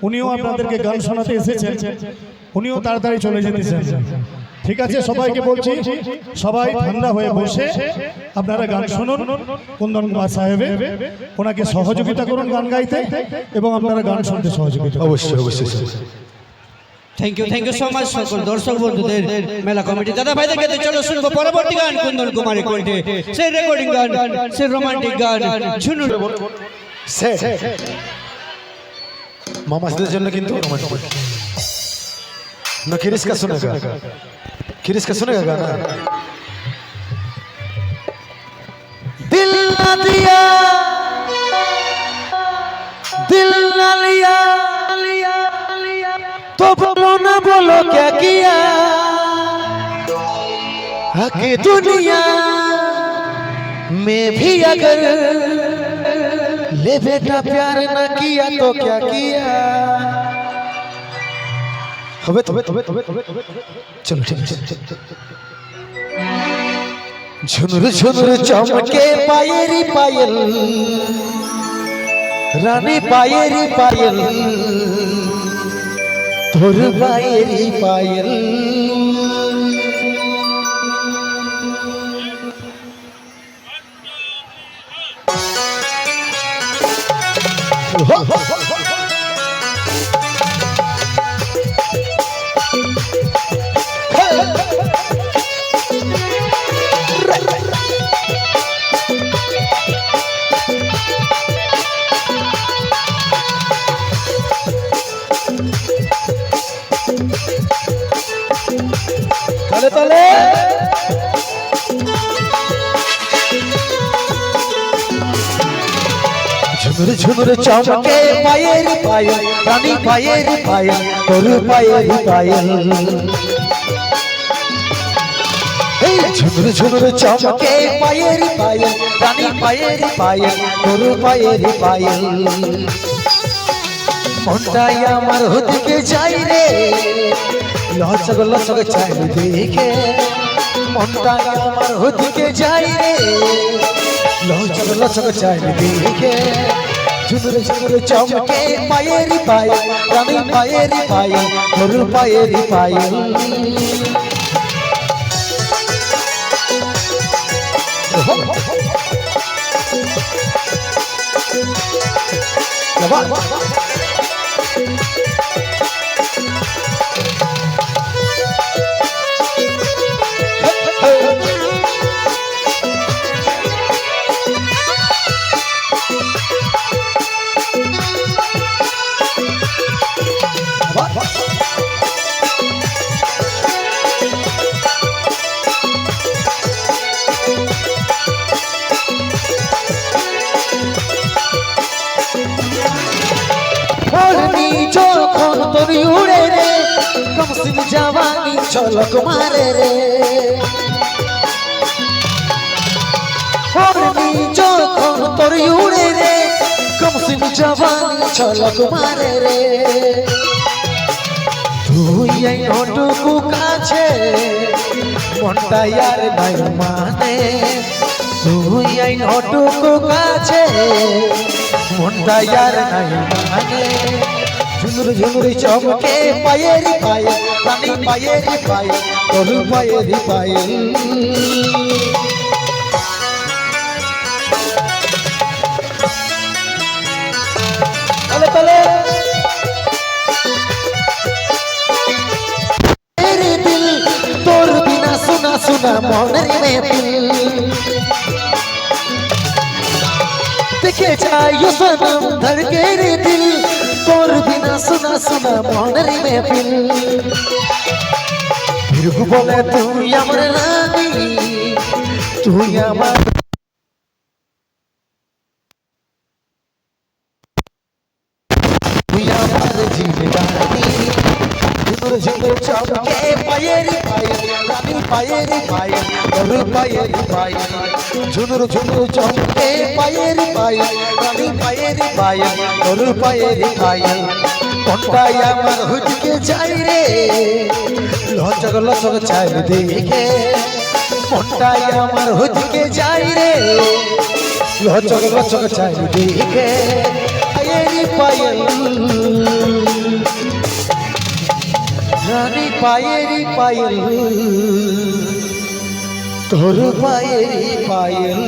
উনিও আপনাদেরকে গান শোনাতে এসেছেন, উনিও তাড়াতাড়ি চলে যেতেছেন। ঠিক আছে, সবাইকে বলছি সবাই ঠান্ডা হয়ে বসে আপনারা গান শুনুন। কুন্দন কুমার সাহেবের ওনাকে সহযোগিতা করুন গান গাইতে, এবং আপনারা গান শুনতে সহযোগিতা অবশ্যই অবশ্যই। থ্যাংক ইউ সো মাচ সকল দর্শক বন্ধুদের, মেলা কমিটি দাদা ভাইদেরকে। চলো শুনবো পরবর্তী গান কুন্দন কুমারের কণ্ঠে, সেই রেকর্ডিং গান, সেই রোমান্টিক গান শুনুন। মামাদের জন্য কিন্তু রোমান্টিক ना। किरिस का सुनेगा, किरिस का सुनेगा गाना। दिल ना दिया, दिल ना लिया, तो बोलो ना बोलो क्या किया। आके दुनिया में भी अगर ले बेटा प्यार ना किया तो क्या किया। হবে তবে তবে তবে তবে চলো ঠিক আছে। ঝুনুর ঝুনুর চমকে পায়েরি পায়েল, রানী পায়েরি পায়েল, তোর পায়েরি পায়েল। तले तले झुमर झुमर चमके पायल पायल, रानी पायल पायल, तोर पायल पायल। झुमर झुमर चमके पायल पायल, रानी पायल पायल, तोर पायल पायल। মনটাই আমার ওদিকে যাই রে, লচক লচক চাই দেখে। মনটাই আমার ওদিকে যাই রে, লচক লচক চাই দেখে। ঝুমুরে ঝুমুরে চমকে পায়েরি পায়েল, রানী পায়েরি পায়েল, তোর পায়েরি পায়েল। যখন তোরি উড়ে রে, কমসিন জওয়ানি ঝলক মারে রে। যখন তোরি উড়ে রে, কমসিন জওয়ানি ঝলক মারে রে। তুই এই নটুকু কাছে মনটা আর নাই মানে। তুই এই নটুকু কাছে মনটা আর নাই মানে। ঝুমুর ঝুমুর চমকে পায়েরি পায়েল, রানী পায়েরি পায়েল, তোর পায়েরি পায়েল। তলে তলে तेरे दिल तोर बिना सुना सुना मौन में दिल। देखे जायो सनम धड़के रे दिल, तोर बिना सुना सुना मौन में दिल। फिर बोले तू अमर रानी, तू अमर जिंदगानी। झुमर झुमर चमके पायरी पायल, रानी पायरी पायल, तोर पायरी पायल। झुमर झुमर चमके पायरी पायल, रानी पायरी पायल, तोर पायरी पायल। কোনটাই আমার হুজকে যাই রে, লচক লচক চাই দেখে। কোনটাই আমার হুজকে যাই রে, লচক লচক চাই দেখে। পায়েরি পায়েল। রানী পায়েরি পায়েল তোর পায়েরি পায়েল